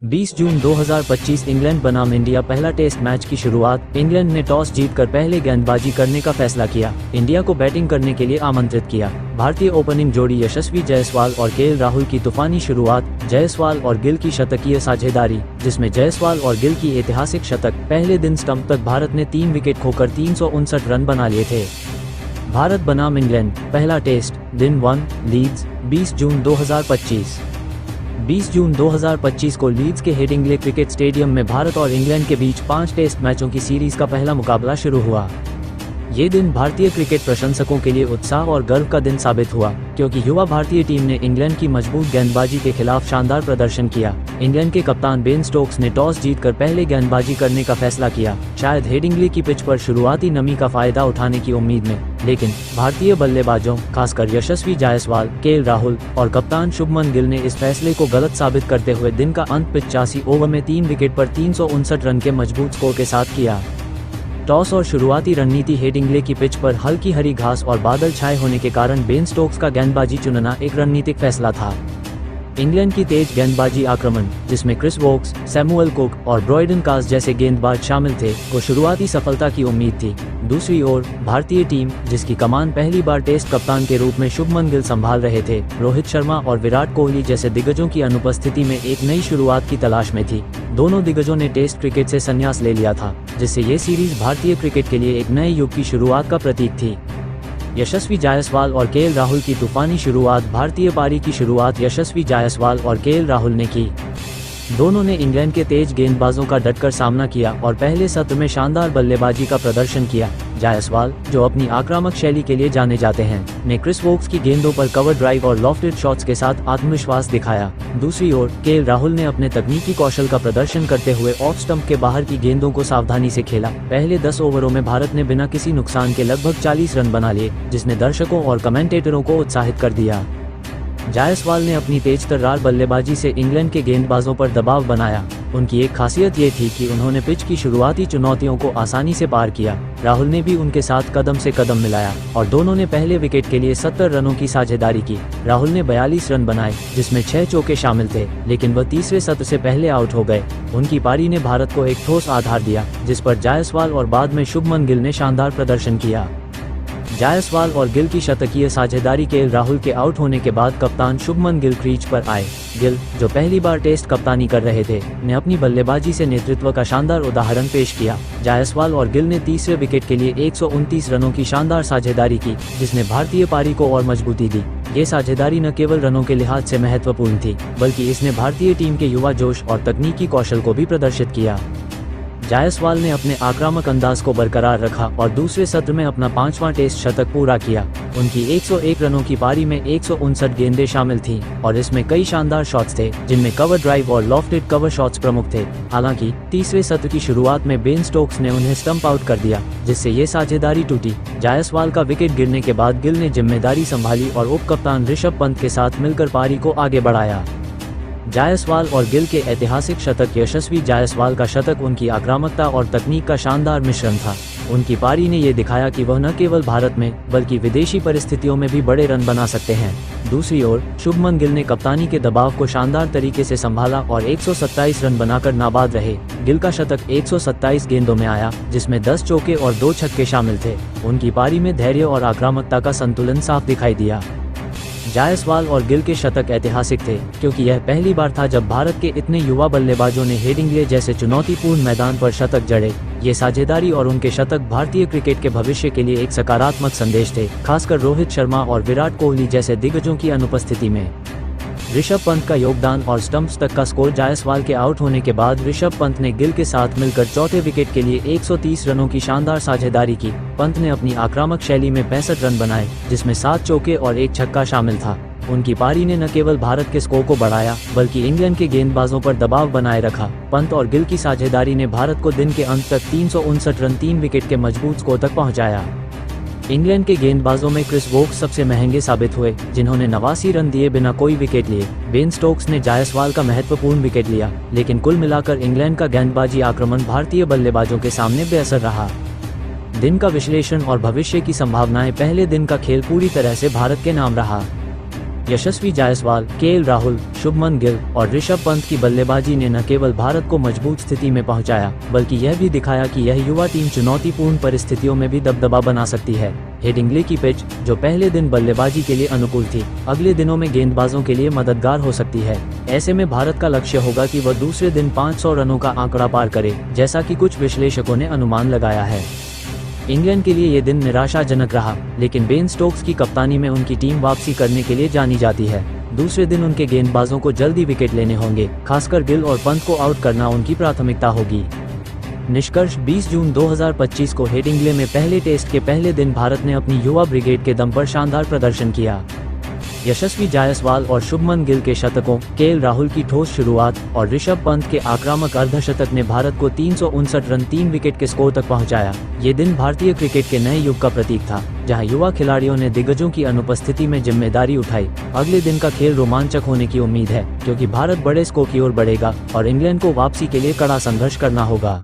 20 जून 2025 England बनाम India पहला test match की शुरुआत। इंग्लैंड ने टॉस जीतकर पहले गेंदबाजी करने का फैसला किया। इंडिया को बैटिंग करने के लिए आमंत्रित किया। भारतीय ओपनिंग जोड़ी यशस्वी जायसवाल और केएल राहुल की तूफानी शुरुआत। जायसवाल और गिल की शतकीय साझेदारी, जिसमें जायसवाल और गिल की ऐतिहासिक शतक। पहले दिन स्टंप तक भारत ने 3 विकेट खोकर 359 रन बना लिए थे। भारत बनाम इंग्लैंड पहला टेस्ट, दिन 1, लीड्स, 20 जून 2025। 20 जून 2025 को लीड्स के हेडिंग्ले क्रिकेट स्टेडियम में भारत और इंग्लैंड के बीच 5 टेस्ट मैचों की सीरीज का पहला मुकाबला शुरू हुआ। ये दिन भारतीय क्रिकेट प्रशंसकों के लिए उत्साह और गर्व का दिन साबित हुआ, क्योंकि युवा भारतीय टीम ने इंग्लैंड की मजबूत गेंदबाजी के खिलाफ शानदार प्रदर्शन किया। इंग्लैंड के कप्तान बेन स्टोक्स ने टॉस जीतकर पहले गेंदबाजी करने का फैसला किया, शायद हेडिंग्ले की पिच पर शुरुआती नमी का फायदा उठाने की उम्मीद में। लेकिन भारतीय बल्लेबाजों, खासकर यशस्वी जायसवाल, केएल राहुल और कप्तान शुभमन गिल ने इस फैसले को गलत साबित करते हुए दिन का अंत 85 ओवर में 3 विकेट पर 359 रन के मजबूत स्कोर के साथ किया। टॉस और शुरुआती रणनीति। हेडिंग्ले की पिच पर हल्की हरी घास और बादल छाए होने के कारण बेन स्टोक्स का गेंदबाजी चुनना एक रणनीतिक फैसला था। इंग्लैंड की तेज गेंदबाजी आक्रमण, जिसमें क्रिस वोक्स, सैमुअल कुक और ब्रॉयडन कास जैसे गेंदबाज शामिल थे, को शुरुआती सफलता की उम्मीद थी। दूसरी ओर भारतीय टीम, जिसकी कमान पहली बार टेस्ट कप्तान के रूप में शुभमन गिल संभाल रहे थे, रोहित शर्मा और विराट कोहली जैसे दिग्गजों की अनुपस्थिति में एक नई शुरुआत की तलाश में थी। दोनों दिग्गजों ने टेस्ट क्रिकेट से संन्यास ले लिया था, जिससे ये सीरीज भारतीय क्रिकेट के लिए एक नए युग की शुरुआत का प्रतीक थी। यशस्वी जायसवाल और केएल राहुल की तूफानी शुरुआत। भारतीय पारी की शुरुआत यशस्वी जायसवाल और केएल राहुल ने की। दोनों ने इंग्लैंड के तेज गेंदबाजों का डटकर सामना किया और पहले सत्र में शानदार बल्लेबाजी का प्रदर्शन किया। जायसवाल, जो अपनी आक्रामक शैली के लिए जाने जाते हैं, ने क्रिस वोक्स की गेंदों पर कवर ड्राइव और लॉफ्टेड शॉट्स के साथ आत्मविश्वास दिखाया। दूसरी ओर केएल राहुल ने अपने तकनीकी कौशल का प्रदर्शन करते हुए ऑफ स्टंप के बाहर की गेंदों को सावधानी से खेला। पहले 10 ओवरों में भारत ने बिना किसी नुकसान के लगभग 40 रन बना लिए, जिसने दर्शकों और कमेंटेटरों को उत्साहित कर दिया। जायसवाल ने अपनी तेज तर्रार बल्लेबाजी से इंग्लैंड के गेंदबाजों पर दबाव बनाया। उनकी एक खासियत ये थी कि उन्होंने पिच की शुरुआती चुनौतियों को आसानी से पार किया। राहुल ने भी उनके साथ कदम से कदम मिलाया और दोनों ने पहले विकेट के लिए 70 रनों की साझेदारी की। राहुल ने 42 रन बनाए, जिसमें 6 चौके शामिल थे, लेकिन वह तीसरे सत्र से पहले आउट हो गए। उनकी पारी ने भारत को एक ठोस आधार दिया, जिस पर जायसवाल और बाद में शुभमन गिल ने शानदार प्रदर्शन किया। जायसवाल और गिल की शतकीय साझेदारी। केएल राहुल के आउट होने के बाद कप्तान शुभमन गिल क्रीज पर आए। गिल, जो पहली बार टेस्ट कप्तानी कर रहे थे, ने अपनी बल्लेबाजी से नेतृत्व का शानदार उदाहरण पेश किया। जायसवाल और गिल ने तीसरे विकेट के लिए 129 रनों की शानदार साझेदारी की, जिसने भारतीय पारी को और मजबूती दी। ये साझेदारी न केवल रनों के लिहाज से महत्वपूर्ण थी, बल्कि इसने भारतीय टीम के युवा जोश और तकनीकी कौशल को भी प्रदर्शित किया। जायसवाल ने अपने आक्रामक अंदाज को बरकरार रखा और दूसरे सत्र में अपना 5वां टेस्ट शतक पूरा किया। उनकी 101 रनों की पारी में 159 गेंदें शामिल थीं और इसमें कई शानदार शॉट्स थे, जिनमें कवर ड्राइव और लॉफ्टेड कवर शॉट्स प्रमुख थे। हालांकि तीसरे सत्र की शुरुआत में बेन स्टोक्स ने उन्हें स्टंप आउट कर दिया, जिससे ये साझेदारी टूटी। जायसवाल का विकेट गिरने के बाद गिल ने जिम्मेदारी संभाली और उप कप्तान ऋषभ पंत के साथ मिलकर पारी को आगे बढ़ाया। जायसवाल और गिल के ऐतिहासिक शतक। यशस्वी जायसवाल का शतक उनकी आक्रामकता और तकनीक का शानदार मिश्रण था। उनकी पारी ने ये दिखाया कि वह न केवल भारत में, बल्कि विदेशी परिस्थितियों में भी बड़े रन बना सकते हैं। दूसरी ओर शुभमन गिल ने कप्तानी के दबाव को शानदार तरीके से संभाला और 127 रन बनाकर नाबाद रहे। गिल का शतक 127 गेंदों में आया, जिसमें 10 चौके और 2 छक्के शामिल थे। उनकी पारी में धैर्य और आक्रामकता का संतुलन साफ दिखाई दिया। जायसवाल और गिल के शतक ऐतिहासिक थे, क्योंकि यह पहली बार था जब भारत के इतने युवा बल्लेबाजों ने हेडिंग्ले जैसे चुनौतीपूर्ण मैदान पर शतक जड़े। ये साझेदारी और उनके शतक भारतीय क्रिकेट के भविष्य के लिए एक सकारात्मक संदेश थे, खासकर रोहित शर्मा और विराट कोहली जैसे दिग्गजों की अनुपस्थिति में। ऋषभ पंत का योगदान और स्टंप्स तक का स्कोर। जायसवाल के आउट होने के बाद ऋषभ पंत ने गिल के साथ मिलकर चौथे विकेट के लिए 130 रनों की शानदार साझेदारी की। पंत ने अपनी आक्रामक शैली में 65 रन बनाए, जिसमें 7 चौके और 1 छक्का शामिल था। उनकी पारी ने न केवल भारत के स्कोर को बढ़ाया, बल्कि इंग्लैंड के गेंदबाजों पर दबाव बनाए रखा। पंत और गिल की साझेदारी ने भारत को दिन के अंत तक 359 रन 3 विकेट के मजबूत स्कोर तक पहुंचाया। इंग्लैंड के गेंदबाजों में क्रिस वोक्स सबसे महंगे साबित हुए, जिन्होंने 89 रन दिए बिना कोई विकेट लिए। बेन स्टोक्स ने जायसवाल का महत्वपूर्ण विकेट लिया, लेकिन कुल मिलाकर इंग्लैंड का गेंदबाजी आक्रमण भारतीय बल्लेबाजों के सामने बेअसर रहा। दिन का विश्लेषण और भविष्य की संभावनाएं। पहले दिन का खेल पूरी तरह से भारत के नाम रहा। यशस्वी जायसवाल, केएल राहुल, शुभमन गिल और ऋषभ पंत की बल्लेबाजी ने न केवल भारत को मजबूत स्थिति में पहुंचाया, बल्कि यह भी दिखाया कि यह युवा टीम चुनौतीपूर्ण परिस्थितियों में भी दबदबा बना सकती है। हेडिंग्ले की पिच, जो पहले दिन बल्लेबाजी के लिए अनुकूल थी, अगले दिनों में गेंदबाजों के लिए मददगार हो सकती है। ऐसे में भारत का लक्ष्य होगा कि वह दूसरे दिन 500 रनों का आंकड़ा पार करे, जैसा कि कुछ विश्लेषकों ने अनुमान लगाया है। इंग्लैंड के लिए ये दिन निराशाजनक रहा, लेकिन बेन स्टोक्स की कप्तानी में उनकी टीम वापसी करने के लिए जानी जाती है। दूसरे दिन उनके गेंदबाजों को जल्दी विकेट लेने होंगे, खासकर गिल और पंत को आउट करना उनकी प्राथमिकता होगी। निष्कर्ष, 20 जून 2025 को हेडिंग्ले में पहले टेस्ट के पहले दिन भारत ने अपनी युवा ब्रिगेड के दम पर शानदार प्रदर्शन किया। यशस्वी जायसवाल और शुभमन गिल के शतकों, केएल राहुल की ठोस शुरुआत और ऋषभ पंत के आक्रामक अर्धशतक ने भारत को 359 रन 3 विकेट के स्कोर तक पहुंचाया। ये दिन भारतीय क्रिकेट के नए युग का प्रतीक था, जहां युवा खिलाड़ियों ने दिग्गजों की अनुपस्थिति में जिम्मेदारी उठाई। अगले दिन का खेल रोमांचक होने की उम्मीद है, क्योंकि भारत बड़े स्कोर की ओर बढ़ेगा और इंग्लैंड को वापसी के लिए कड़ा संघर्ष करना होगा।